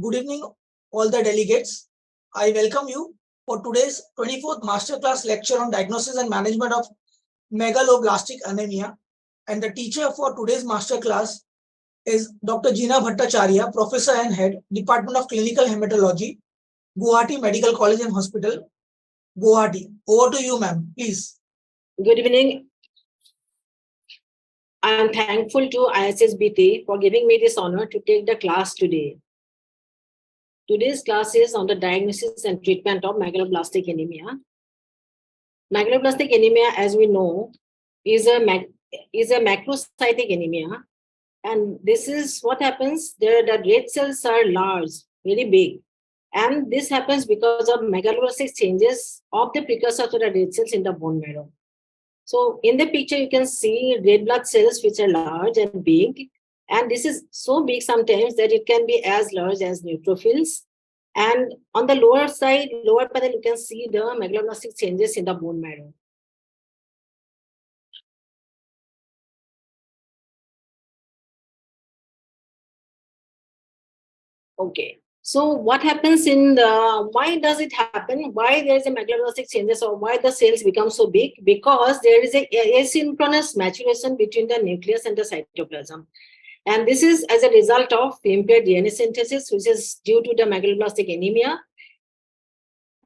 Good evening, all the delegates. I welcome you for today's 24th Masterclass lecture on diagnosis and management of megaloblastic anemia. And the teacher for today's masterclass is Dr. Jeena Bhattacharya, Professor and Head, Department of Clinical Hematology, Guwahati Medical College and Hospital, Guwahati. Over to you, ma'am, please. Good evening. I am thankful to ISSBT for giving me this honor to take the class today. Today's class is on the diagnosis and treatment of megaloblastic anemia. Megaloblastic anemia, as we know, is a macrocytic anemia. And this is what happens. The red cells are large, very big. And this happens because of megaloblastic changes of the precursor to the red cells in the bone marrow. So in the picture, you can see red blood cells, which are large and big. And this is so big sometimes that it can be as large as neutrophils. And on the lower side, lower panel, you can see the megaloblastic changes in the bone marrow. Okay. So what happens in the, why does it happen? Why there is a megaloblastic changes or why the cells become so big? Because there is a asynchronous maturation between the nucleus and the cytoplasm. And this is as a result of impaired DNA synthesis, which is due to the megaloblastic anemia.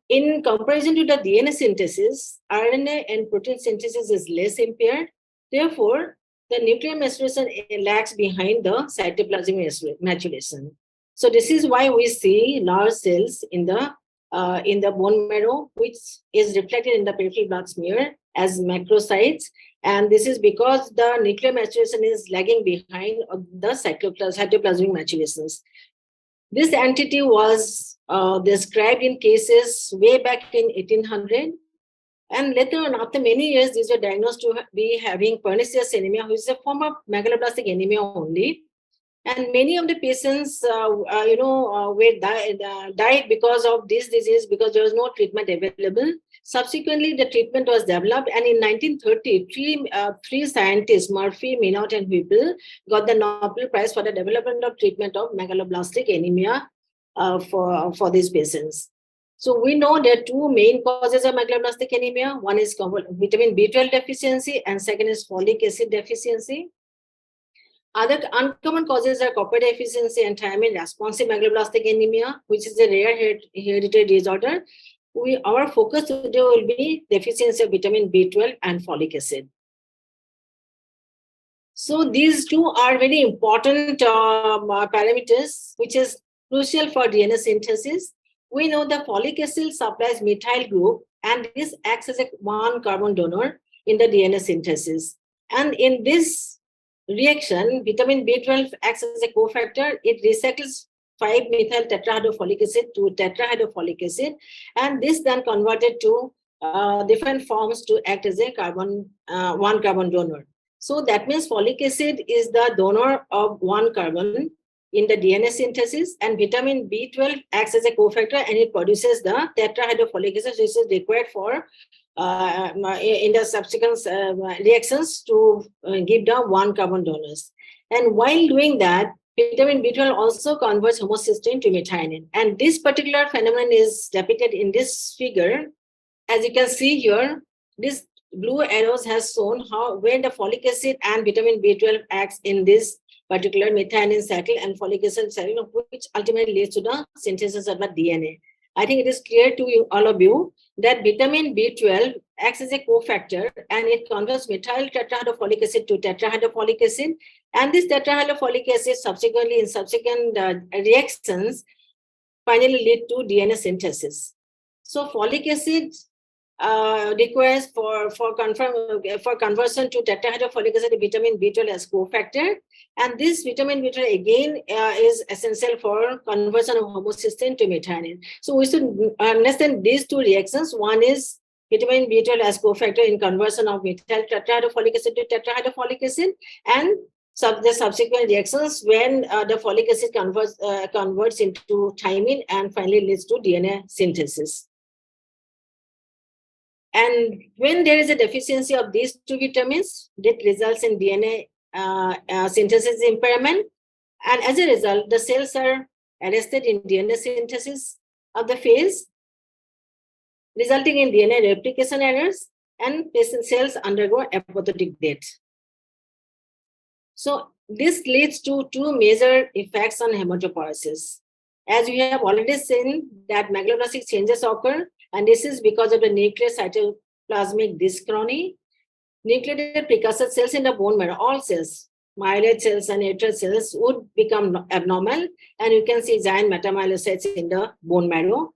In comparison to the DNA synthesis, RNA and protein synthesis is less impaired. Therefore, the nuclear maturation lags behind the cytoplasmic maturation. So this is why we see large cells in the bone marrow, which is reflected in the peripheral blood smear as macrocytes. And this is because the nuclear maturation is lagging behind the cytoplasmic maturations. This entity was described in cases way back in 1800. And later on, after many years, these were diagnosed to be having pernicious anemia, which is a form of megaloblastic anemia only. And many of the patients, died because of this disease because there was no treatment available. Subsequently, the treatment was developed, and in 1930, three scientists, Murphy, Minot, and Whipple, got the Nobel Prize for the development of treatment of megaloblastic anemia for these patients. So we know there are two main causes of megaloblastic anemia. One is vitamin B12 deficiency, and second is folic acid deficiency. Other uncommon causes are copper deficiency and thiamine-responsive megaloblastic anemia, which is a rare hereditary disorder. Our focus today will be deficiency of vitamin B12 and folic acid. So these two are very important parameters, which is crucial for DNA synthesis. We know the folic acid supplies methyl group, and this acts as a one carbon donor in the DNA synthesis. And in this reaction, vitamin B12 acts as a cofactor. It recycles 5-methyl tetrahydrofolic acid to tetrahydrofolic acid, and this then converted to different forms to act as a one carbon donor. So that means folic acid is the donor of one carbon in the DNA synthesis, and vitamin B12 acts as a cofactor, and it produces the tetrahydrofolic acid, which is required for in the subsequent reactions to give the one carbon donors. And while doing that, vitamin B12 also converts homocysteine to methionine. And this particular phenomenon is depicted in this figure. As you can see here, this blue arrows has shown how where the folic acid and vitamin B12 acts in this particular methionine cycle and folic acid cycle, which ultimately leads to the synthesis of the DNA. I think it is clear to you, all of you, that vitamin B12 acts as a cofactor, and it converts methyl tetrahydrofolic acid to tetrahydrofolic acid. And this tetrahydrofolic acid subsequently in subsequent reactions finally lead to DNA synthesis. So folic acid requires for conversion to tetrahydrofolic acid vitamin B12 as cofactor, and this vitamin B12 again is essential for conversion of homocysteine to methionine. So we should understand these two reactions. One is vitamin B12 as cofactor in conversion of methyl tetrahydrofolic acid to tetrahydrofolic acid, and the subsequent reactions when the folic acid converts into thymine and finally leads to DNA synthesis. And when there is a deficiency of these two vitamins, that results in DNA synthesis impairment. And as a result, the cells are arrested in DNA synthesis of the phase, resulting in DNA replication errors, and patient cells undergo apoptotic death. So this leads to two major effects on hematopoiesis. As we have already seen that megaloblastic changes occur, and this is because of the nuclear cytoplasmic dyschrony. Nucleated precursor cells in the bone marrow, all cells, myeloid cells and erythroid cells would become abnormal, and you can see giant metamyelocytes in the bone marrow.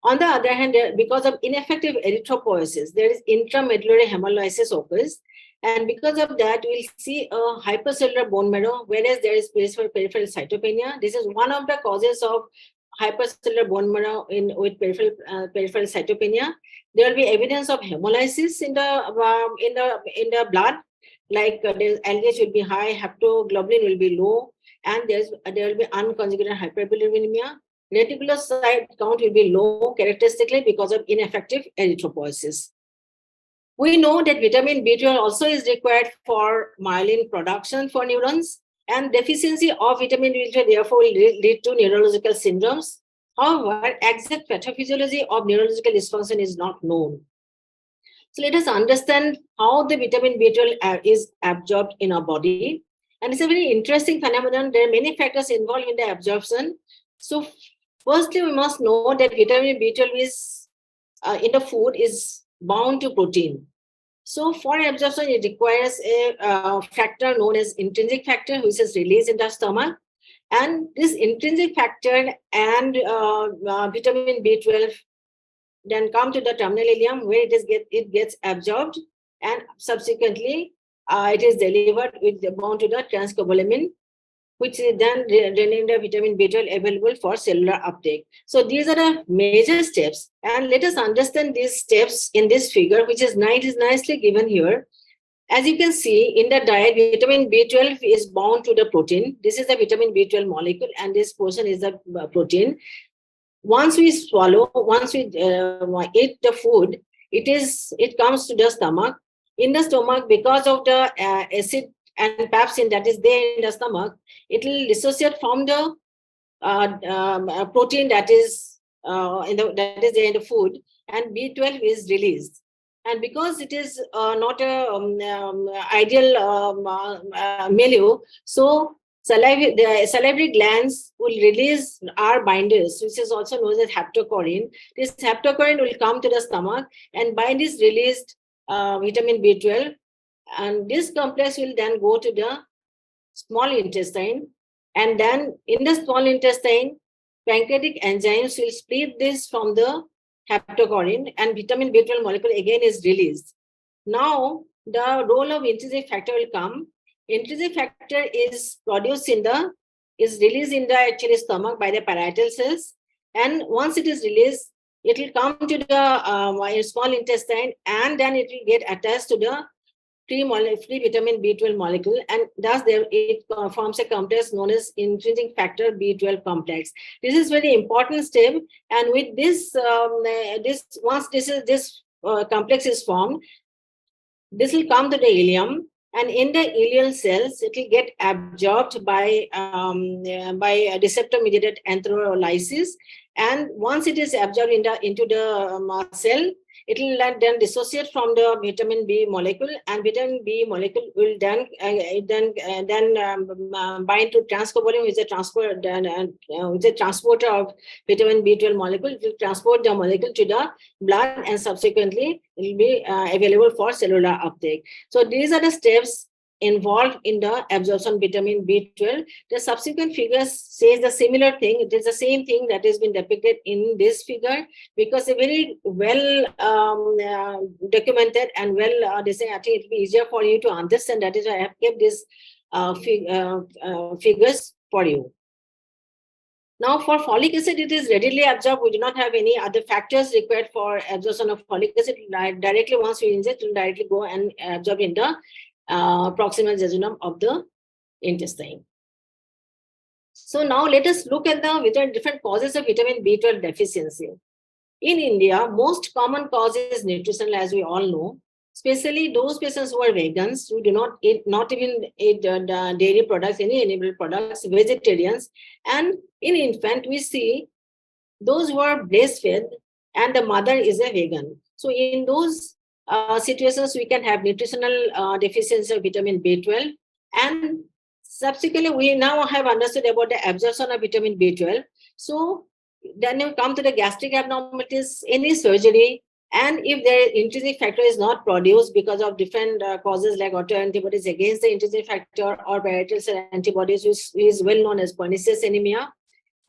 On the other hand, because of ineffective erythropoiesis, there is intramedullary hemolysis occurs, and because of that, we'll see a hypercellular bone marrow, whereas there is peripheral cytopenia. This is one of the causes of hypercellular bone marrow with peripheral cytopenia. There will be evidence of hemolysis in the blood, like the LDH will be high, haptoglobulin will be low, and there will be unconjugated hyperbilirubinemia. Reticulocyte count will be low characteristically because of ineffective erythropoiesis. We know that vitamin B12 also is required for myelin production for neurons, and deficiency of vitamin B12 therefore will lead to neurological syndromes. However, exact pathophysiology of neurological dysfunction is not known. So let us understand how the vitamin B12 is absorbed in our body. And it's a very interesting phenomenon. There are many factors involved in the absorption. So firstly, we must know that vitamin B12 is in the food is bound to protein. So for absorption, it requires a factor known as intrinsic factor, which is released in the stomach. And this intrinsic factor and vitamin B12 then come to the terminal ileum, where it gets absorbed, and subsequently it is delivered bound to the transcobalamin, which is then rendering the vitamin B12 available for cellular uptake. So these are the major steps, and let us understand these steps in this figure, which is nicely given here. As you can see in the diet, vitamin B12 is bound to the protein. This is the vitamin B12 molecule, and this portion is the protein. Once we swallow, once we eat the food, it comes to the stomach. In the stomach, because of the acid and pepsin that is there in the stomach, it will dissociate from the protein that is there in the food, and B12 is released. And because it is not a ideal milieu, so the salivary glands will release R binders, which is also known as haptocorrin. This haptocorrin will come to the stomach and bind this released vitamin B12, and this complex will then go to the small intestine, and then in the small intestine, pancreatic enzymes will split this from the haptocorrin, and vitamin B12 molecule again is released. Now, the role of intrinsic factor will come. Intrinsic factor is released in the stomach by the parietal cells, and once it is released, it will come to the small intestine, and then it will get attached to the free vitamin B12 molecule, and thus it forms a complex known as intrinsic factor B12 complex. This is very important step, and with this, once this complex is formed, this will come to the ileum, and in the ileal cells, it will get absorbed by receptor-mediated enterolysis, and once it is absorbed into the cell, it will then dissociate from the vitamin B molecule, and vitamin B molecule will then bind to transcobalamin, which is a transporter of vitamin B12 molecule. It will transport the molecule to the blood, and subsequently it will be available for cellular uptake. So these are the steps involved in the absorption of vitamin B12. The subsequent figures says the similar thing. It is the same thing that has been depicted in this figure, because a very well documented and well I think it will be easier for you to understand. That is why I have kept these figures for you. Now, for folic acid, it is readily absorbed. We do not have any other factors required for absorption of folic acid. Directly, once we inject, it will directly go and absorb in the proximal jejunum of the intestine. So now let us look at the different causes of vitamin B12 deficiency. In India, most common cause is nutritional, as we all know. especially those patients who are vegans, who do not eat, not even eat dairy products, any animal products, vegetarians. And in infant, we see those who are breastfed and the mother is a vegan. So in those situations, we can have nutritional deficiency of vitamin B12. And subsequently, we now have understood about the absorption of vitamin B12. So then you come to the gastric abnormalities, any surgery, and if the intrinsic factor is not produced because of different causes like autoantibodies against the intrinsic factor or parietal cell antibodies, which is well known as pernicious anemia,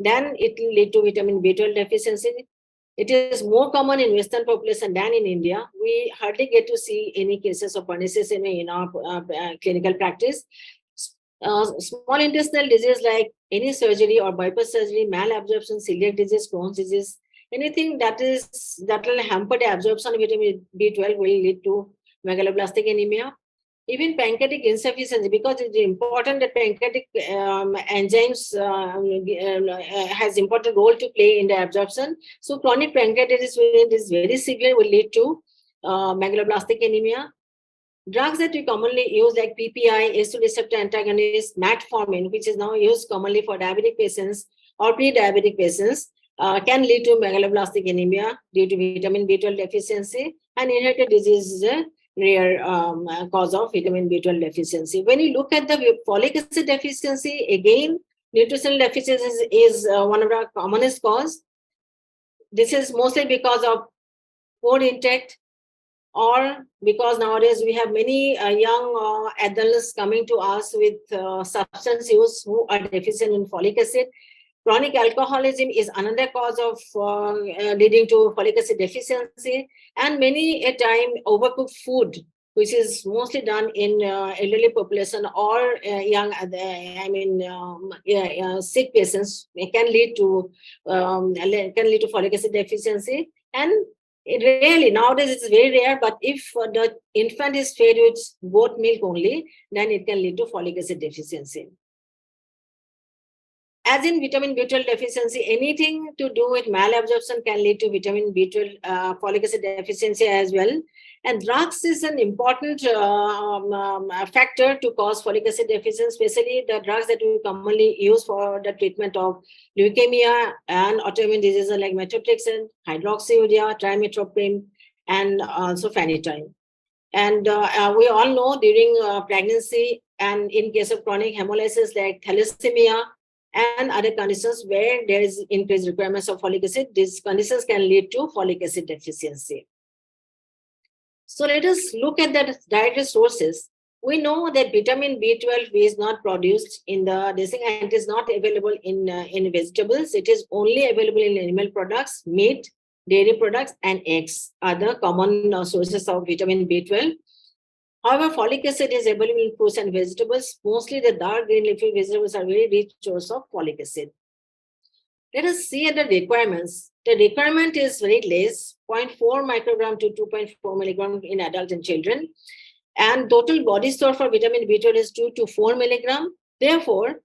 then it will lead to vitamin B12 deficiency. It is more common in Western population than in India. We hardly get to see any cases of pernicious anemia in our clinical practice. Small intestinal disease like any surgery or bypass surgery, malabsorption, celiac disease, Crohn's disease, anything that will hamper the absorption of vitamin B12 will lead to megaloblastic anemia. Even pancreatic insufficiency, because it's important that pancreatic enzymes has important role to play in the absorption. So chronic pancreatitis, when it is very severe, will lead to megaloblastic anemia. Drugs that we commonly use like PPI, ACE2 receptor antagonist, metformin, which is now used commonly for diabetic patients or pre-diabetic patients, can lead to megaloblastic anemia due to vitamin B12 deficiency, and inherited disease is a rare cause of vitamin B12 deficiency. When you look at the folic acid deficiency, again, nutritional deficiency is one of the commonest cause. This is mostly because of poor intake, or because nowadays we have many young adults coming to us with substance use who are deficient in folic acid. Chronic alcoholism is another cause of leading to folic acid deficiency, and many a time overcooked food, which is mostly done in elderly population or young, sick patients, can lead to folic acid deficiency. And rarely, nowadays it's very rare, but if the infant is fed with goat milk only, then it can lead to folic acid deficiency. As in vitamin B12 deficiency, anything to do with malabsorption can lead to vitamin B12 folic acid deficiency as well. And drugs is an important factor to cause folic acid deficiency, especially the drugs that we commonly use for the treatment of leukemia and autoimmune diseases like methotrexate, hydroxyurea, trimethoprim, and also phenytoin. And we all know during pregnancy and in case of chronic hemolysis like thalassemia and other conditions where there is increased requirements of folic acid, these conditions can lead to folic acid deficiency. So let us look at the dietary sources. We know that vitamin B12 is not produced in the dressing and it is not available in vegetables. It is only available in animal products, meat, dairy products, and eggs are the common sources of vitamin B12. However, folic acid is available in fruits and vegetables. Mostly the dark green leafy vegetables are very rich source of folic acid. Let us see at the requirements. The requirement is very less, 0.4 microgram to 2.4 milligram in adults and children. And total body store for vitamin B12 is 2 to 4 milligram. Therefore,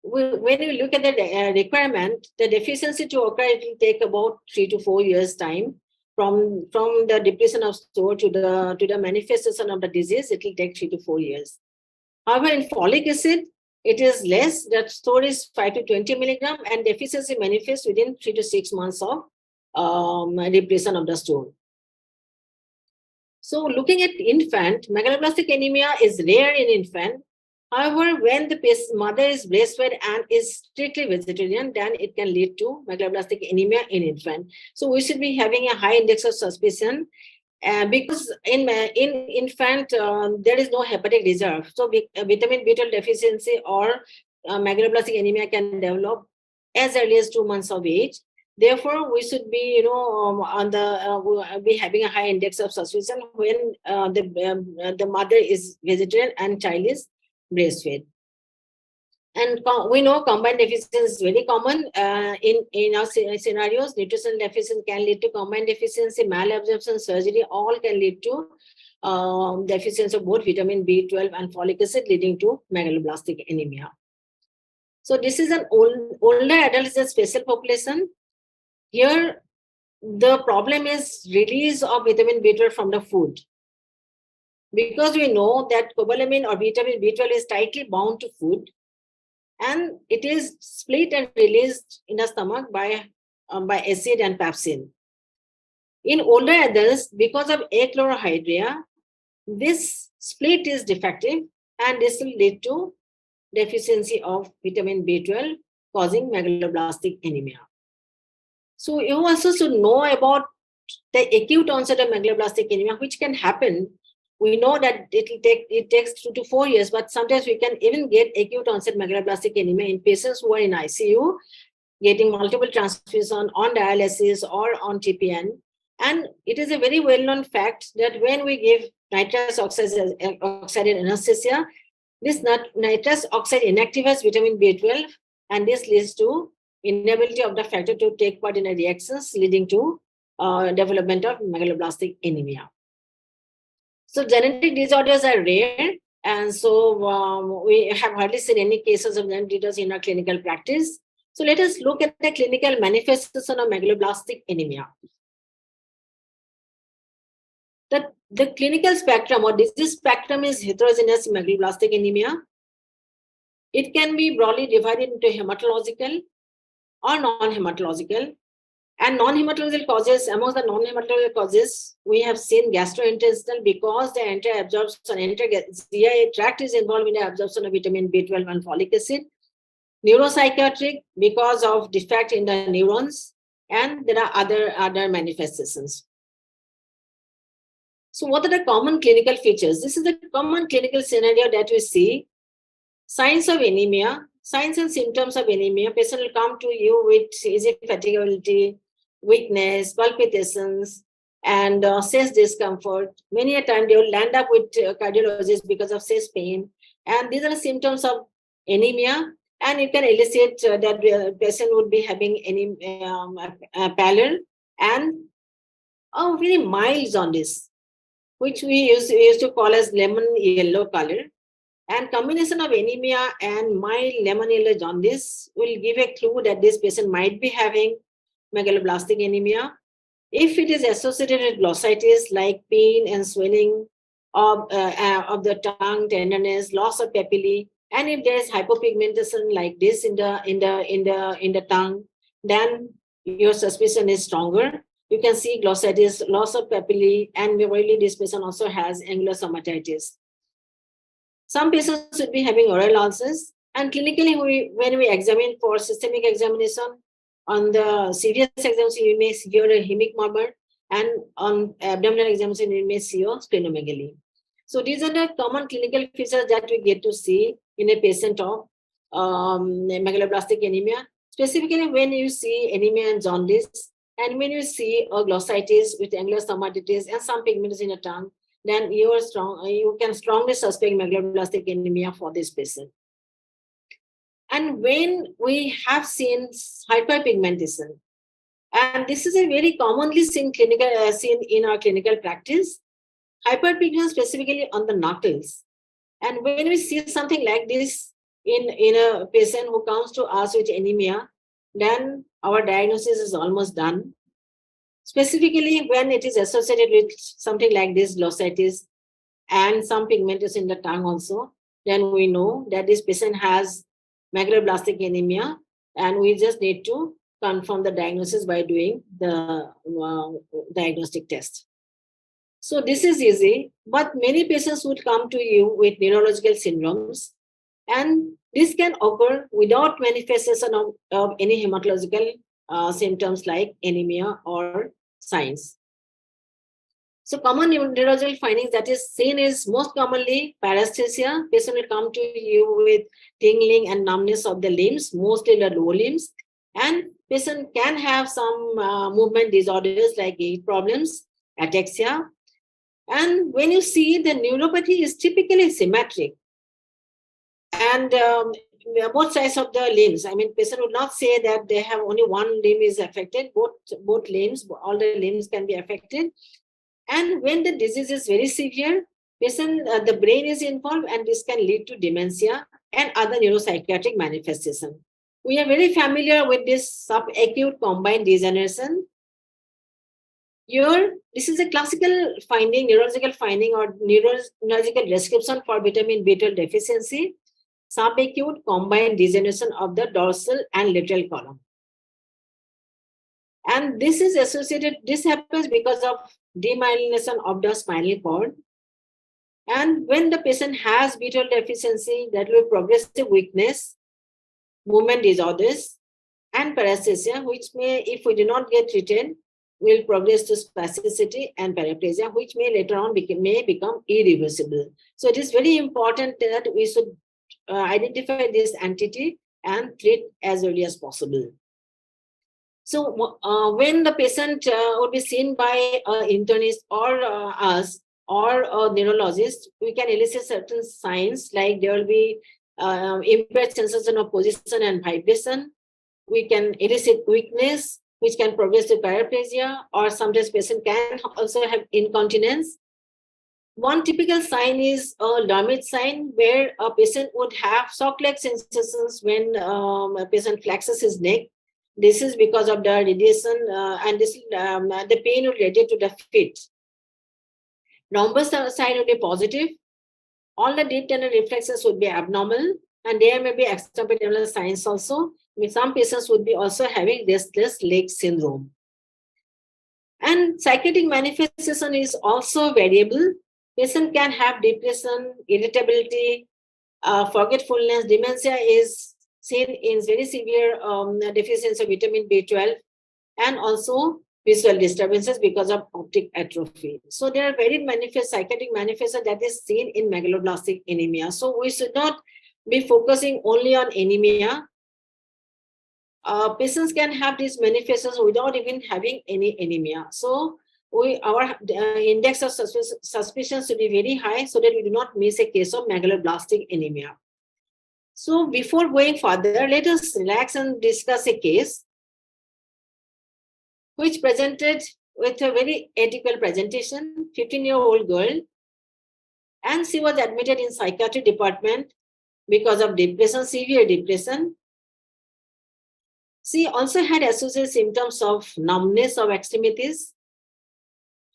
when you look at the requirement, the deficiency to occur, it will take about 3 to 4 years time. From the depletion of store to the manifestation of the disease, it will take 3 to 4 years. However, in folic acid, it is less. That store is 5 to 20 milligram, and deficiency manifests within 3 to 6 months of depletion of the store. So, looking at infant, megaloblastic anemia is rare in infant. However, when the mother is breastfed and is strictly vegetarian, then it can lead to megaloblastic anemia in infant. So we should be having a high index of suspicion because in infant, there is no hepatic reserve. So vitamin B12 deficiency or megaloblastic anemia can develop as early as 2 months of age. Therefore, we should be, be having a high index of suspicion when the mother is vegetarian and child is breastfed. And we know combined deficiency is very common in our scenarios. Nutritional deficiency can lead to combined deficiency, malabsorption, surgery, all can lead to deficiency of both vitamin B12 and folic acid, leading to megaloblastic anemia. So this is an older adult, is a special population. Here, the problem is release of vitamin B12 from the food. because we know that cobalamin or vitamin B12 is tightly bound to food, and it is split and released in the stomach by acid and pepsin. In older adults, because of achlorohydria, this split is defective, and this will lead to deficiency of vitamin B12, causing megaloblastic anemia. So you also should know about the acute onset of megaloblastic anemia, which can happen. We know that it takes 2 to 4 years, but sometimes we can even get acute onset megaloblastic anemia in patients who are in ICU, getting multiple transfusion on dialysis or on TPN. And it is a very well-known fact that when we give nitrous oxide anesthesia, this nitrous oxide inactivates vitamin B12, and this leads to inability of the factor to take part in the reactions, leading to development of megaloblastic anemia. So genetic disorders are rare, and so we have hardly seen any cases of genetic disorders in our clinical practice. So let us look at the clinical manifestation of megaloblastic anemia. The clinical spectrum or disease spectrum is heterogeneous megaloblastic anemia. It can be broadly divided into hematological or non-hematological. And non-hematological causes, amongst the non-hematological causes, we have seen gastrointestinal, because the GI tract is involved in the absorption of vitamin B12 and folic acid. Neuropsychiatric, because of defect in the neurons, and there are other manifestations. So what are the common clinical features? This is the common clinical scenario that we see. Signs of anemia, signs and symptoms of anemia. Patient will come to you with easy fatigability, weakness, palpitations, and chest discomfort. Many a time they will land up with cardiologists because of chest pain. And these are the symptoms of anemia. And you can elicit that the patient would be having pallor and a very mild jaundice, which we used to call as lemon yellow color. And combination of anemia and mild lemon yellow jaundice will give a clue that this patient might be having megaloblastic anemia. If it is associated with glossitis, like pain and swelling of the tongue, tenderness, loss of papillae, and if there is hypopigmentation like this in the tongue, then your suspicion is stronger. You can see glossitis, loss of papillae, and probably this patient also has angular stomatitis. Some patients should be having oral ulcers, and clinically, when we examine for systemic examination, on the serious examination, you may see a hemic murmur, and on abdominal examination, you may see a splenomegaly. So these are the common clinical features that we get to see in a patient of megaloblastic anemia. Specifically, when you see anemia and jaundice, and when you see a glossitis with angular stomatitis and some pigments in the tongue, then you can strongly suspect megaloblastic anemia for this patient. And when we have seen hyperpigmentation, and this is a very commonly seen in our clinical practice, hyperpigmentation specifically on the knuckles. And when we see something like this in a patient who comes to us with anemia, then our diagnosis is almost done. Specifically, when it is associated with something like this, glossitis, and some pigmentation in the tongue also, then we know that this patient has megaloblastic anemia, and we just need to confirm the diagnosis by doing the diagnostic test. So this is easy, but many patients would come to you with neurological syndromes, and this can occur without manifestation of any hematological symptoms like anemia or signs. So common neurological findings that is seen is most commonly paresthesia. Patient will come to you with tingling and numbness of the limbs, mostly the lower limbs. And patient can have some movement disorders like gait problems, ataxia. And when you see, the neuropathy is typically symmetric. And both sides of the limbs. I mean, patient would not say that they have only one limb is affected. Both limbs, all the limbs can be affected. And when the disease is very severe, the brain is involved, and this can lead to dementia and other neuropsychiatric manifestation. We are very familiar with this subacute combined degeneration. This is a classical finding, neurological finding or neurological description for vitamin B12 deficiency, subacute combined degeneration of the dorsal and lateral column. And this is associated, this happens because of demyelination of the spinal cord. And when the patient has B12 deficiency, that will progressive weakness, movement disorders, and paresthesia, which may, if we do not get treated, will progress to spasticity and paraplegia, which may later on may become irreversible. So it is very important that we should identify this entity and treat as early as possible. So when the patient would be seen by an internist or us or a neurologist, we can elicit certain signs like there will be impaired sensation of position and vibration. We can elicit weakness, which can progress to paraplegia, or sometimes patient can also have incontinence. One typical sign is a Dermot sign, where a patient would have shock-like sensations when a patient flexes his neck. This is because of the radiation, and this the pain would radiate to the feet. Rhombus sign would be positive. All the deep tendon reflexes would be abnormal, and there may be extraperoneal signs also. Some patients would be also having restless leg syndrome. And psychiatric manifestation is also variable. Patient can have depression, irritability, forgetfulness. Dementia is seen in very severe deficiency of vitamin B12, and also visual disturbances because of optic atrophy. So there are very psychiatric manifestations that is seen in megaloblastic anemia. So we should not be focusing only on anemia. Patients can have these manifestations without even having any anemia. So our index of suspicion should be very high so that we do not miss a case of megaloblastic anemia. So before going further, let us relax and discuss a case which presented with a very atypical presentation, 15-year-old girl, and she was admitted in psychiatry department because of depression, severe depression. She also had associated symptoms of numbness of extremities.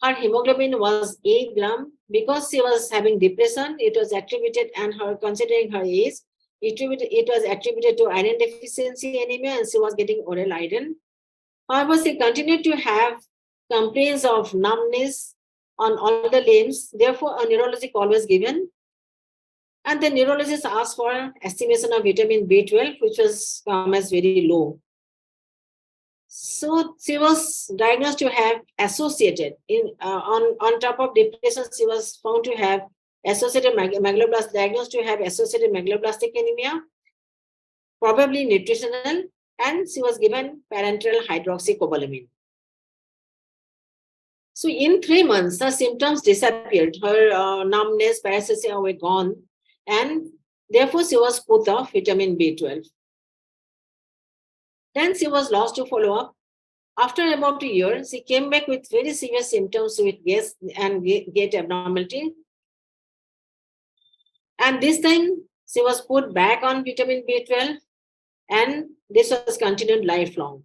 Her hemoglobin was 8 gram. Because she was having depression, it was attributed, and her, considering her age, it was attributed to iron deficiency anemia, and she was getting oral iron. However, she continued to have complaints of numbness on all the limbs. Therefore, a neurologic call was given. And the neurologist asked for estimation of vitamin B12, which was come as very low. So she was diagnosed to have associated, on top of depression, she was found to have associated diagnosed to have associated megaloblastic anemia, probably nutritional, and she was given parenteral hydroxycobalamin. So in 3 months, her symptoms disappeared. Her numbness, paresthesia were gone, and therefore she was put off vitamin B12. Then she was lost to follow-up. After about a year, she came back with very severe symptoms with gas and gait abnormality. And this time, she was put back on vitamin B12, and this was continued lifelong.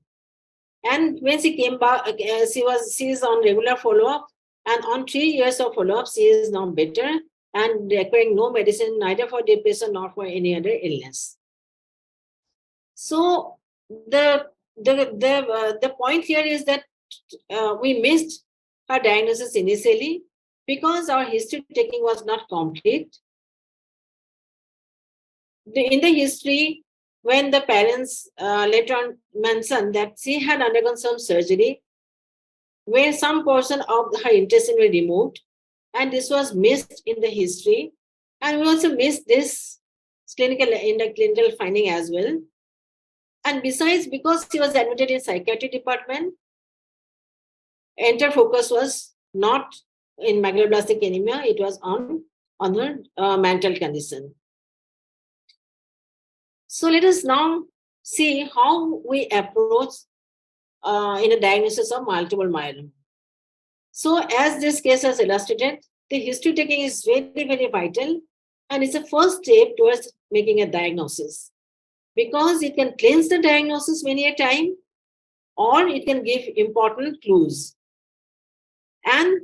And when she came back, she is on regular follow-up, and on 3 years of follow-up, she is now better and requiring no medicine, neither for depression nor for any other illness. So the point here is that we missed her diagnosis initially because our history taking was not complete. In the history, when the parents later on mentioned that she had undergone some surgery where some portion of her intestine were removed, and this was missed in the history, and we also missed this in the clinical finding as well. And besides, because she was admitted in psychiatry department, entire focus was not in megaloblastic anemia, it was on her mental condition. So let us now see how we approach in a diagnosis of multiple myeloma. So as this case has illustrated, the history taking is very, very vital, and it's a first step towards making a diagnosis, because it can cleanse the diagnosis many a time, or it can give important clues. And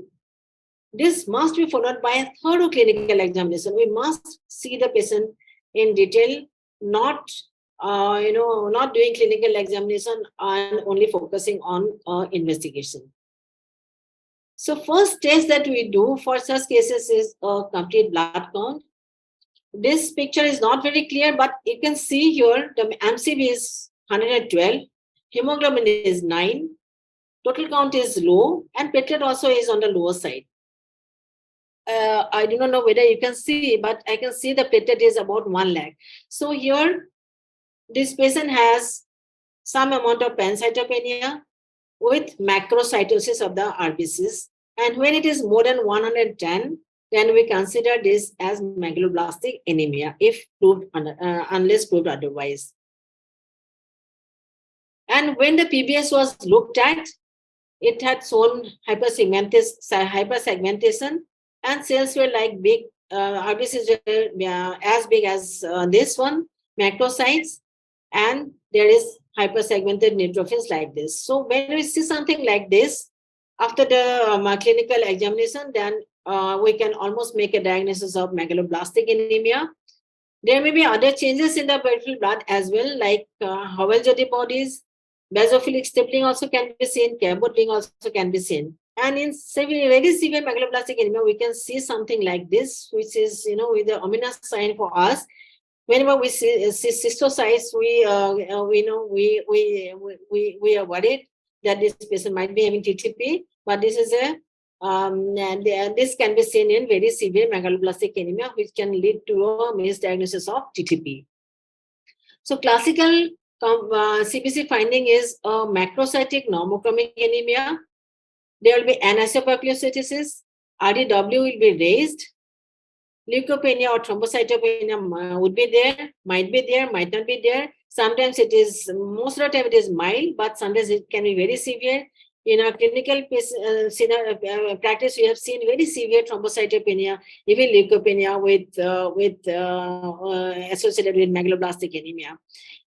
this must be followed by a thorough clinical examination. We must see the patient in detail, not not doing clinical examination and only focusing on investigation. So first test that we do for such cases is a complete blood count. This picture is not very clear, but you can see here the MCV is 112, hemoglobin is 9, total count is low, and platelet also is on the lower side. I do not know whether you can see, but I can see the platelet is about 1 lakh. So here, this patient has some amount of pancytopenia with macrocytosis of the RBCs. And when it is more than 110, then we consider this as megaloblastic anemia, if proved unless proved otherwise. And when the PBS was looked at, it had shown hypersegmentation, and cells were like big, RBCs were as big as this one, macrocytes, and there is hypersegmented neutrophils like this. So when we see something like this, after the clinical examination, then we can almost make a diagnosis of megaloblastic anemia. There may be other changes in the peripheral blood as well, like Howell-Jody bodies, basophilic stippling also can be seen, Cabot ring also can be seen. And in very severe megaloblastic anemia, we can see something like this, which is, with the ominous sign for us. Whenever we see cystocytes, we are worried that this patient might be having TTP, but this is and this can be seen in very severe megaloblastic anemia, which can lead to a misdiagnosis of TTP. So classical CBC finding is a macrocytic normochromic anemia. There will be anisopoikilocytosis, RDW will be raised, leukopenia or thrombocytopenia would be there, might be there, might not be there. Sometimes it is, most of the time it is mild, but sometimes it can be very severe. In our clinical practice, we have seen very severe thrombocytopenia, even leukopenia associated with megaloblastic anemia.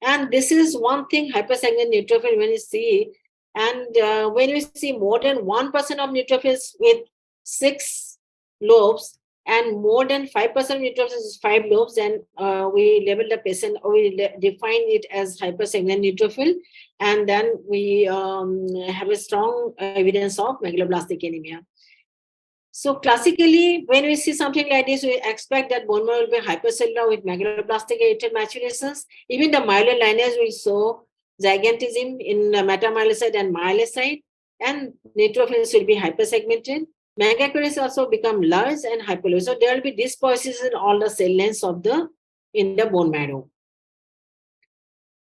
And this is one thing, hypersegmented neutrophil, when you see, and when we see more than 1% of neutrophils with 6 lobes, and more than 5% neutrophils is 5 lobes, then we label the patient, or we define it as hypersegmented neutrophil, and then we have a strong evidence of megaloblastic anemia. So classically, when we see something like this, we expect that bone marrow will be hypercellular with megaloblastic atrial maturations. Even the myeloid lineage will show gigantism in metamyelocyte and myelocyte, and neutrophils will be hypersegmented. Megakaryocytes also become large and hyperloid. So there will be dysbiosis in all the cell lengths in the bone marrow.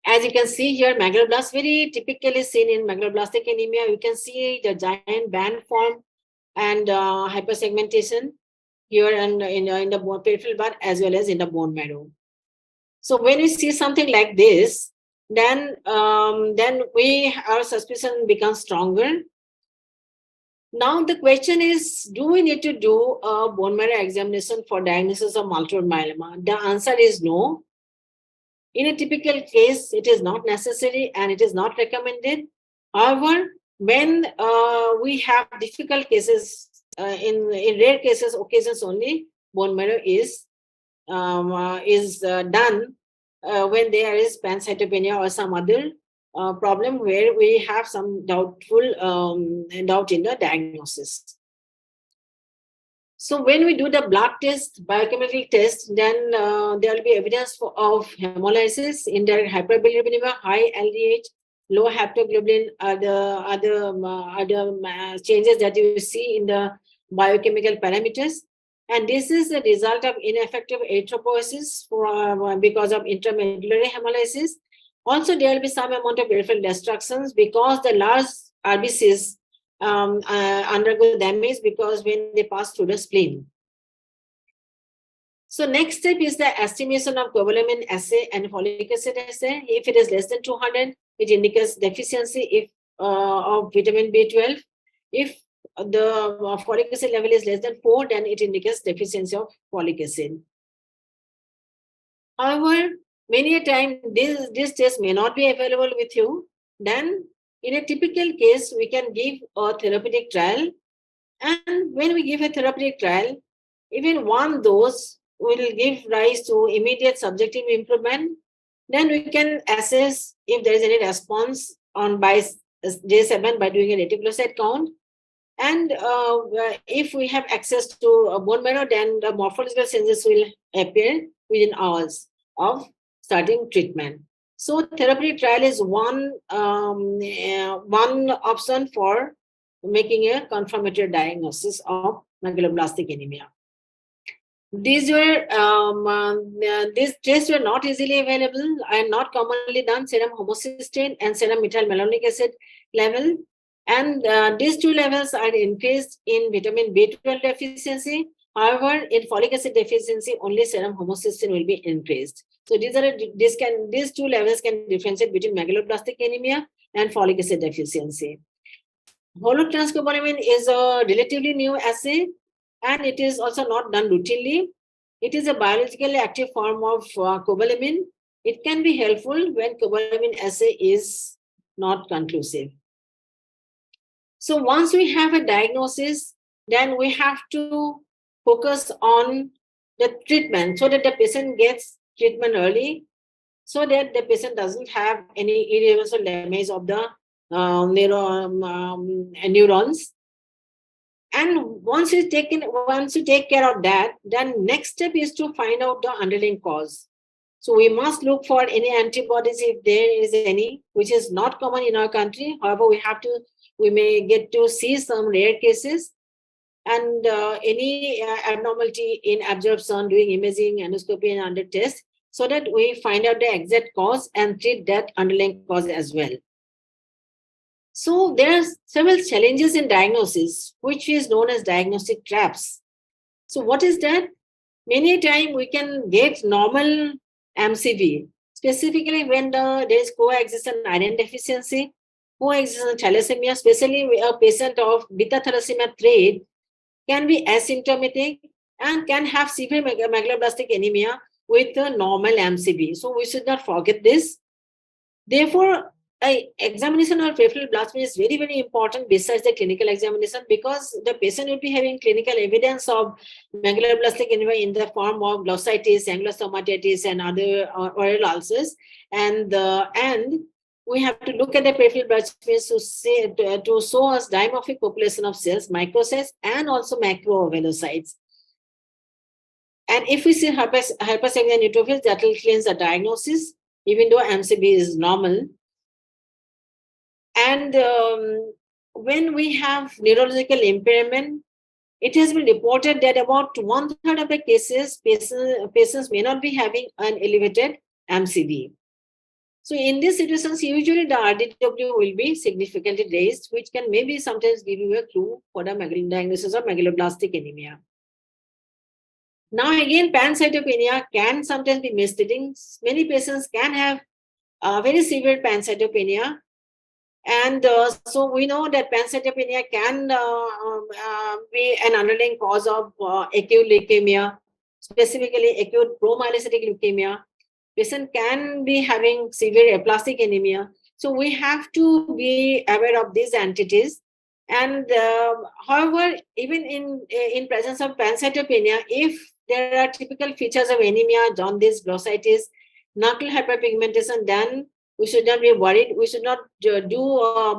As you can see here, megaloblasts very typically seen in megaloblastic anemia. You can see the giant band form and hypersegmentation here and in the bone peripheral blood as well as in the bone marrow. So when we see something like this, then our suspicion becomes stronger. Now the question is, do we need to do a bone marrow examination for diagnosis of multiple myeloma? The answer is no. In a typical case, it is not necessary and it is not recommended. However, when we have difficult cases, in rare cases, occasions only, bone marrow is done when there is pancytopenia or some other problem where we have some doubt in the diagnosis. So when we do the blood test, biochemical test, then there will be evidence of hemolysis, indirect hyperbilirubinemia, high LDH, low haptoglobin, other changes that you see in the biochemical parameters. And this is the result of ineffective erythropoiesis because of intramedullary hemolysis. Also, there will be some amount of peripheral destructions because the large RBCs undergo damage because when they pass through the spleen. So next step is the estimation of cobalamin assay and folic acid assay. If it is less than 200, it indicates deficiency of vitamin B12. If the folic acid level is less than 4, then it indicates deficiency of folic acid. However, many a time this test may not be available with you. Then in a typical case, we can give a therapeutic trial, And when we give a therapeutic trial, even one dose will give rise to immediate subjective improvement. Then we can assess if there is any response on by J7 by doing a reticulocyte count. And if we have access to a bone marrow, then the morphological changes will appear within hours of starting treatment. So therapeutic trial is one option for making a confirmatory diagnosis of megaloblastic anemia. These tests were not easily available and not commonly done: serum homocysteine and serum methyl malonic acid level. And these two levels are increased in vitamin B12 deficiency. However, in folic acid deficiency, only serum homocysteine will be increased. So these two levels can differentiate between megaloblastic anemia and folic acid deficiency. Holotranscobalamin is a relatively new assay, and it is also not done routinely. It is a biologically active form of cobalamin. It can be helpful when cobalamin assay is not conclusive. So once we have a diagnosis, then we have to focus on the treatment so that the patient gets treatment early, so that the patient doesn't have any irreversible damage of the neurons. And once you take care of that, then next step is to find out the underlying cause. So we must look for any antibodies if there is any, which is not common in our country. However, we may get to see some rare cases, and any abnormality in absorption, doing imaging, endoscopy, and under test, so that we find out the exact cause and treat that underlying cause as well. So there are several challenges in diagnosis, which is known as diagnostic traps. So what is that? Many times we can get normal MCV, specifically when there is coexistent iron deficiency, coexistent thalassemia, especially a patient of beta thalassemia trait can be asymptomatic and can have severe megaloblastic anemia with a normal MCV. So we should not forget this. Therefore, examination of peripheral blood is very, very important besides the clinical examination, because the patient will be having clinical evidence of megaloblastic anemia in the form of glossitis, anglostomatitis, and other oral ulcers. And we have to look at the peripheral blood space to show us dimorphic population of cells, microcytes, and also macroveilocytes. And if we see hypersensitive neutrophils, that will cleanse the diagnosis, even though MCV is normal. And when we have neurological impairment, it has been reported that about 1/3 of the cases, patients may not be having an elevated MCV. So in these situations, usually the RDW will be significantly raised, which can maybe sometimes give you a clue for the diagnosis of megaloblastic anemia. Now again, pancytopenia can sometimes be misleading. Many patients can have very severe pancytopenia. And so we know that pancytopenia can be an underlying cause of acute leukemia, specifically acute promyelocytic leukemia. Patient can be having severe aplastic anemia. So we have to be aware of these entities. And however, even in presence of pancytopenia, if there are typical features of anemia, jaundice, glossitis, nuclear hyperpigmentation, then we should not be worried. We should not do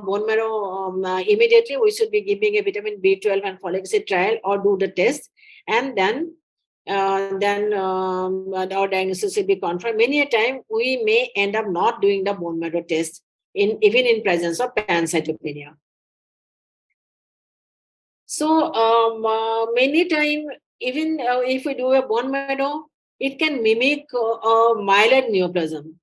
bone marrow immediately. We should be giving a vitamin B12 and folic acid trial or do the test, and then our diagnosis will be confirmed. Many a time we may end up not doing the bone marrow test even in presence of pancytopenia. So many times, even if we do a bone marrow, it can mimic myeloid neoplasm.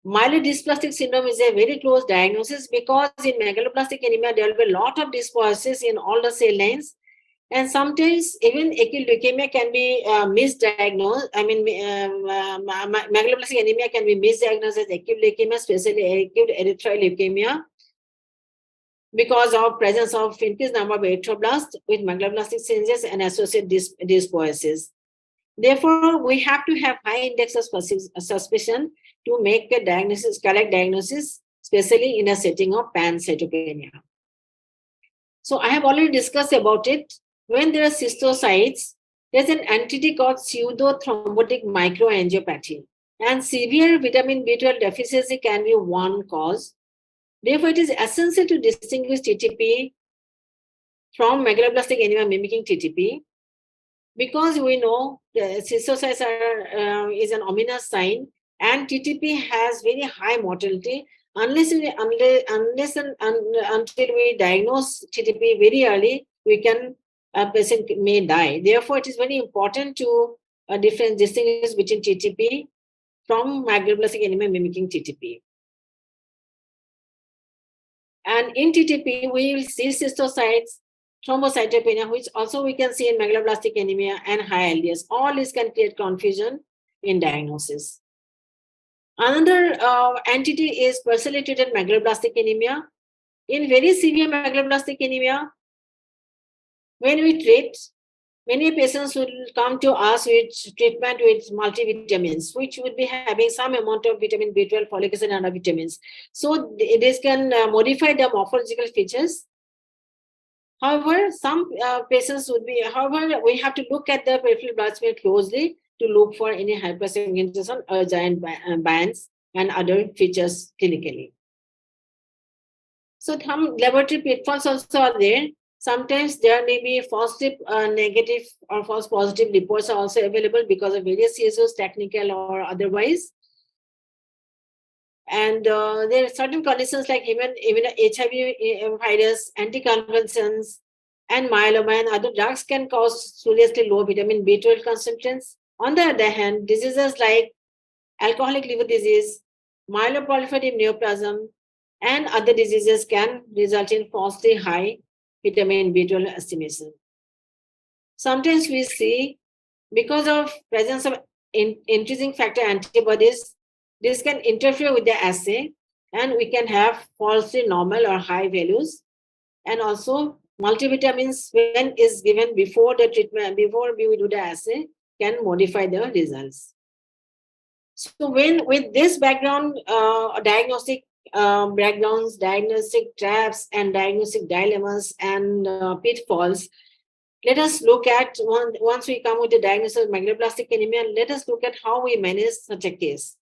Myelodysplastic syndrome is a very close diagnosis, because in megaloblastic anemia, there will be a lot of dysbiosis in all the cell lines. And sometimes even acute leukemia can be misdiagnosed. I mean, megaloblastic anemia can be misdiagnosed as acute leukemia, especially acute erythroid leukemia, because of presence of increased number of erythroblasts with megaloblastic changes and associated dysbiosis. Therefore, we have to have high index of suspicion to make a correct diagnosis, especially in a setting of pancytopenia. So I have already discussed about it. When there are cystocytes, there's an entity called pseudothrombotic microangiopathy. And severe vitamin B12 deficiency can be one cause. Therefore, it is essential to distinguish TTP from megaloblastic anemia mimicking TTP, because we know the cystocytes is an ominous sign, and TTP has very high mortality. Until we diagnose TTP very early, a patient may die. Therefore, it is very important to distinguish between TTP from megaloblastic anemia mimicking TTP. And in TTP, we will see cystocytes, thrombocytopenia, which also we can see in megaloblastic anemia, and high LDS. All this can create confusion in diagnosis. Another entity is parcellary treated megaloblastic anemia. In very severe megaloblastic anemia, when we treat, many patients will come to us with treatment with multivitamins, which would be having some amount of vitamin B12, folic acid, and other vitamins. So this can modify the morphological features. However, some patients would be, however, we have to look at the peripheral blood smear closely to look for any hypersegmentation or giant bands and other features clinically. So some laboratory pitfalls also are there. Sometimes there may be false negative or false positive reports are also available because of various issues, technical or otherwise. And there are certain conditions like even HIV virus, anticonvulsants, and myeloma and other drugs can cause seriously low vitamin B12 concentrations. On the other hand, diseases like alcoholic liver disease, myeloproliferative neoplasm, and other diseases can result in falsely high vitamin B12 estimation. Sometimes we see, because of presence of intrinsic factor antibodies, this can interfere with the assay, and we can have falsely normal or high values. And also multivitamins, when is given before the treatment, before we do the assay, can modify the results. So when with this background, diagnostic backgrounds, diagnostic traps, and diagnostic dilemmas and pitfalls, let us look at, once we come with the diagnosis of megaloblastic anemia, let us look at how we manage such a case.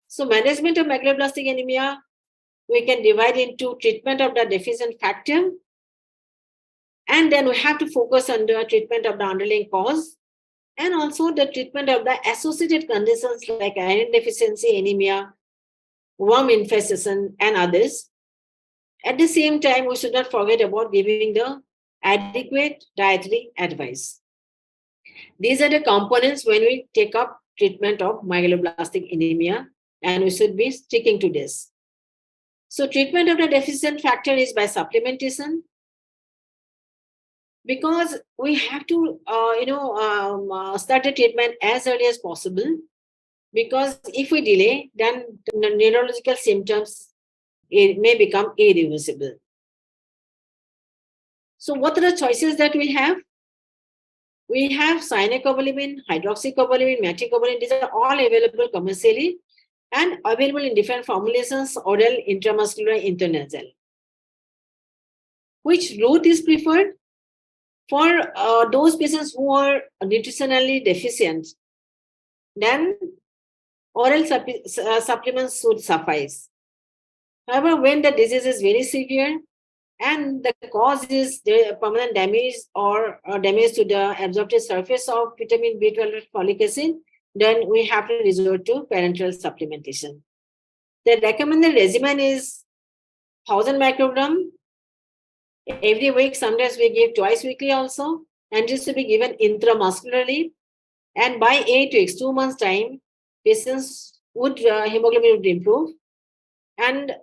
So management of megaloblastic anemia, we can divide into treatment of the deficient factor, and then we have to focus on the treatment of the underlying cause, and also the treatment of the associated conditions like iron deficiency, anemia, worm infestation, and others. At the same time, we should not forget about giving the adequate dietary advice. These are the components when we take up treatment of megaloblastic anemia, and we should be sticking to this. So treatment of the deficient factor is by supplementation, because we have to start the treatment as early as possible, because if we delay, then the neurological symptoms may become irreversible. So what are the choices that we have? We have cyanocobalamin, hydroxycobalamin, metocobalamin. These are all available commercially and available in different formulations, oral, intramuscular, intranasal. Which route is preferred? For those patients who are nutritionally deficient, then oral supplements should suffice. However, when the disease is very severe and the cause is the permanent damage or damage to the absorptive surface of vitamin B12 folic acid, then we have to resort to parenteral supplementation. The recommended regimen is 1000 microgram every week. Sometimes we give twice weekly also, and this to be given intramuscularly. And by 8 weeks, 2 months time, patients would hemoglobin would improve. And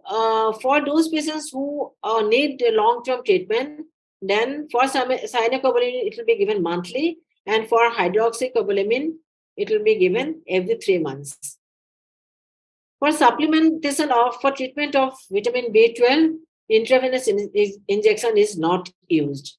for those patients who need long-term treatment, then for cyanocobalamin, it will be given monthly, and for hydroxycobalamin, it will be given every 3 months. For supplementation for treatment of vitamin B12, intravenous injection is not used.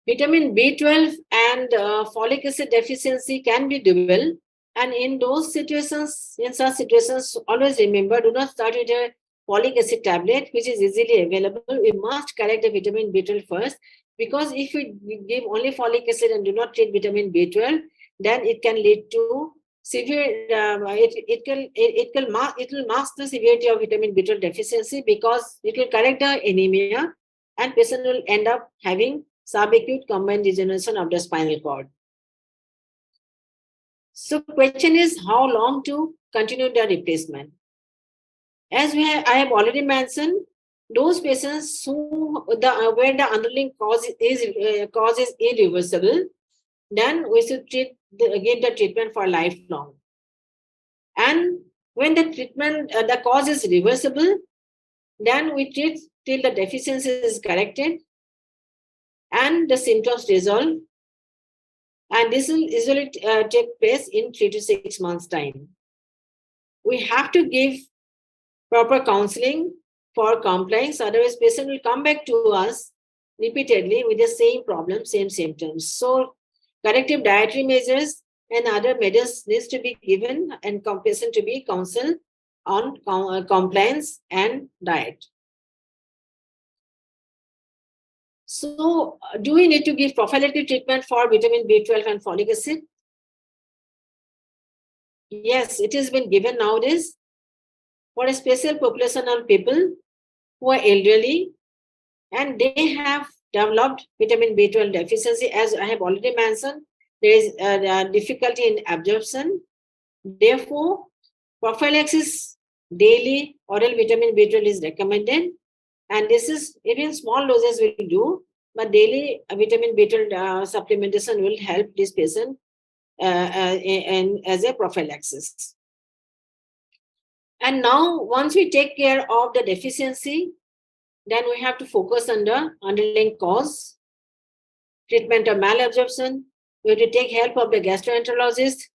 Vitamin B12 and folic acid deficiency can be dual. And in those situations, in such situations, always remember, do not start with a folic acid tablet, which is easily available, we must correct the vitamin B12 first, because if we give only folic acid and do not treat vitamin B12, then it can lead to severe, it will mask the severity of vitamin B12 deficiency, because it will correct the anemia and patient will end up having subacute combined degeneration of the spinal cord. So question is how long to continue the replacement. As I have already mentioned, those patients where the underlying cause is irreversible, then we should give the treatment for lifelong. And when the treatment, the cause is reversible, then we treat till the deficiency is corrected and the symptoms resolve. And this will usually take place in 3 to 6 months' time. We have to give proper counseling for compliance, otherwise patient will come back to us repeatedly with the same problem, same symptoms. So corrective dietary measures and other measures needs to be given and patient to be counseled on compliance and diet. So do we need to give prophylactic treatment for vitamin B12 and folic acid? Yes, it has been given nowadays for a special population of people who are elderly and they have developed vitamin B12 deficiency. As I have already mentioned, there is difficulty in absorption. Therefore, prophylaxis daily oral vitamin B12 is recommended. And this is, even small doses will do, but daily vitamin B12 supplementation will help this patient and as a prophylaxis. And now, once we take care of the deficiency, then we have to focus on the underlying cause, treatment of malabsorption. We have to take help of the gastroenterologist.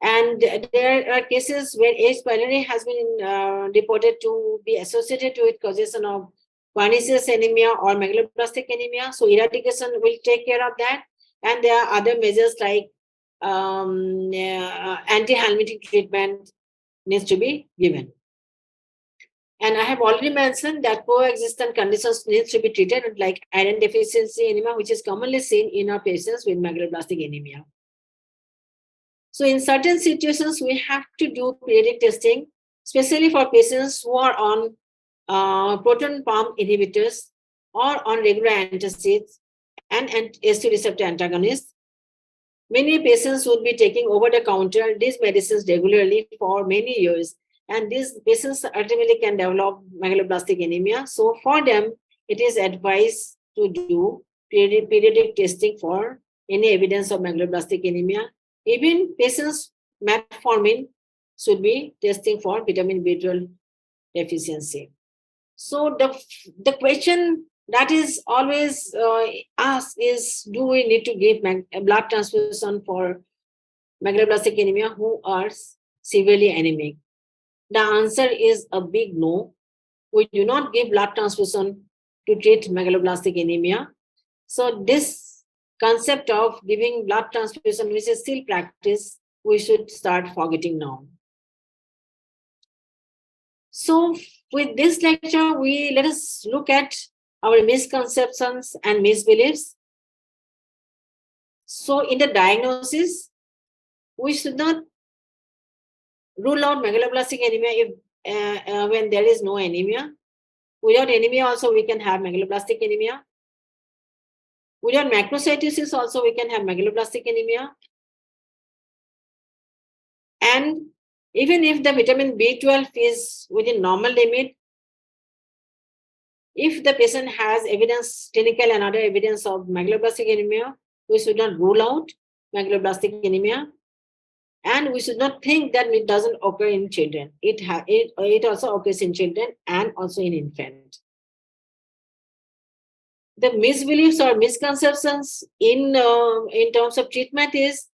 And there are cases where H. pylori has been reported to be associated with causation of pernicious anemia or megaloblastic anemia. So eradication will take care of that. And there are other measures like anti-helmintic treatment needs to be given. And I have already mentioned that coexistent conditions needs to be treated, like iron deficiency anemia, which is commonly seen in our patients with megaloblastic anemia. So in certain situations, we have to do periodic testing, especially for patients who are on proton pump inhibitors or on regular antacids and S2 receptor antagonists. Many patients would be taking over-the-counter these medicines regularly for many years, and these patients ultimately can develop megaloblastic anemia. So for them, it is advised to do periodic testing for any evidence of megaloblastic anemia. Even patients metformin should be testing for vitamin B12 deficiency. So the question that is always asked is, do we need to give a blood transfusion for megaloblastic anemia who are severely anemic? The answer is a big no. We do not give blood transfusion to treat megaloblastic anemia. So this concept of giving blood transfusion, which is still practice, we should start forgetting now. So with this lecture, let us look at our misconceptions and misbeliefs. So in the diagnosis, we should not rule out megaloblastic anemia if when there is no anemia. Without anemia also we can have megaloblastic anemia. Without macrocytosis also we can have megaloblastic anemia. And even if the vitamin B12 is within normal limit, if the patient has evidence, clinical and other evidence of megaloblastic anemia, we should not rule out megaloblastic anemia. And we should not think that it doesn't occur in children. It also occurs in children and also in infants. The misbeliefs or misconceptions in terms of treatment is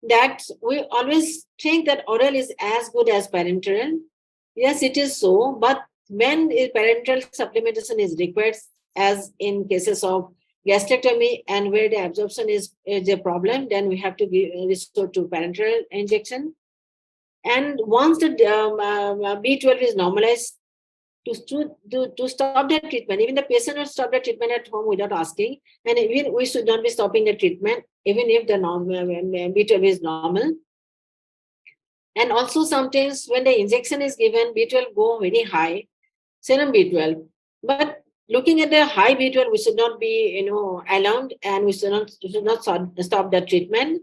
that we always think that oral is as good as parenteral. Yes, it is so, but when parenteral supplementation is required, as in cases of gastrectomy and where the absorption is a problem, then we have to resort to parenteral injection. And once the B12 is normalized, to stop the treatment. Even the patient will stop the treatment at home without asking, and even we should not be stopping the treatment, even if the B12 is normal. And also sometimes when the injection is given, B12 go very high, serum B12. But looking at the high B12, we should not be alarmed, and we should not stop the treatment.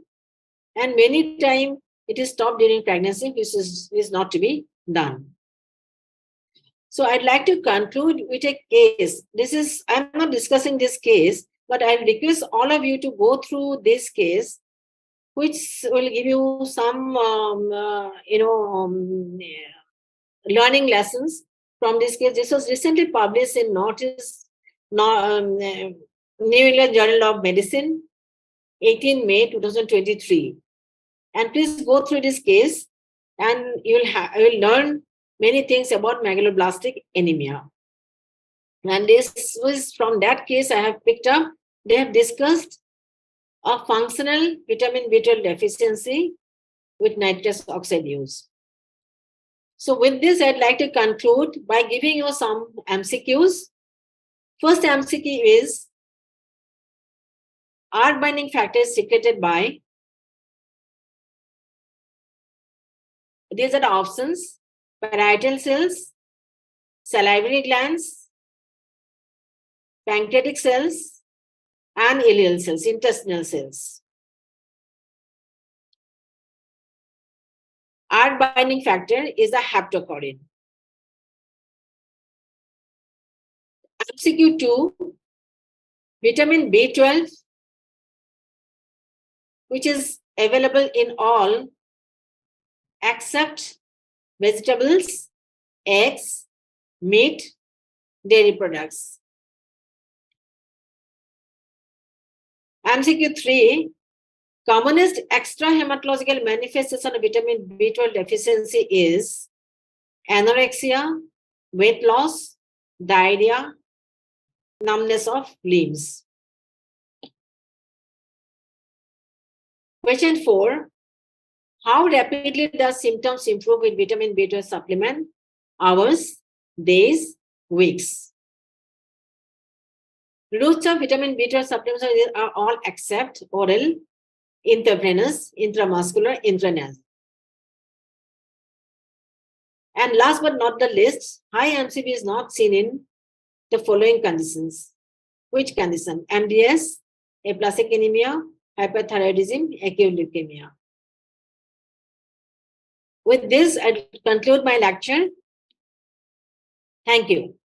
And many times it is stopped during pregnancy, which is not to be done. So I'd like to conclude with a case. I'm not discussing this case, but I request all of you to go through this case, which will give you some, learning lessons from this case. This was recently published in New England Journal of Medicine, 18 May 2023. And please go through this case, and you will learn many things about megaloblastic anemia. And this was from that case I have picked up. They have discussed a functional vitamin B12 deficiency with nitrous oxide use. So with this, I'd like to conclude by giving you some MCQs. First MCQ is, R binding factor is secreted by, these are the options: parietal cells, salivary glands, pancreatic cells, and ileal cells, intestinal cells. R binding factor is a haptocorrin. MCQ 2, vitamin B12, which is available in all except vegetables, eggs, meat, dairy products. MCQ 3, commonest extrahematological manifestation of vitamin B12 deficiency is anorexia, weight loss, diarrhea, numbness of limbs. Question 4, how rapidly does symptoms improve with vitamin B12 supplement? Hours, days, weeks. Routes of vitamin B12 supplements are all except oral, intravenous, intramuscular, intranasal. And last but not the least, high MCV is not seen in the following conditions. Which condition? MDS, aplastic anemia, hyperthyroidism, acute leukemia. With this, I conclude my lecture. Thank you.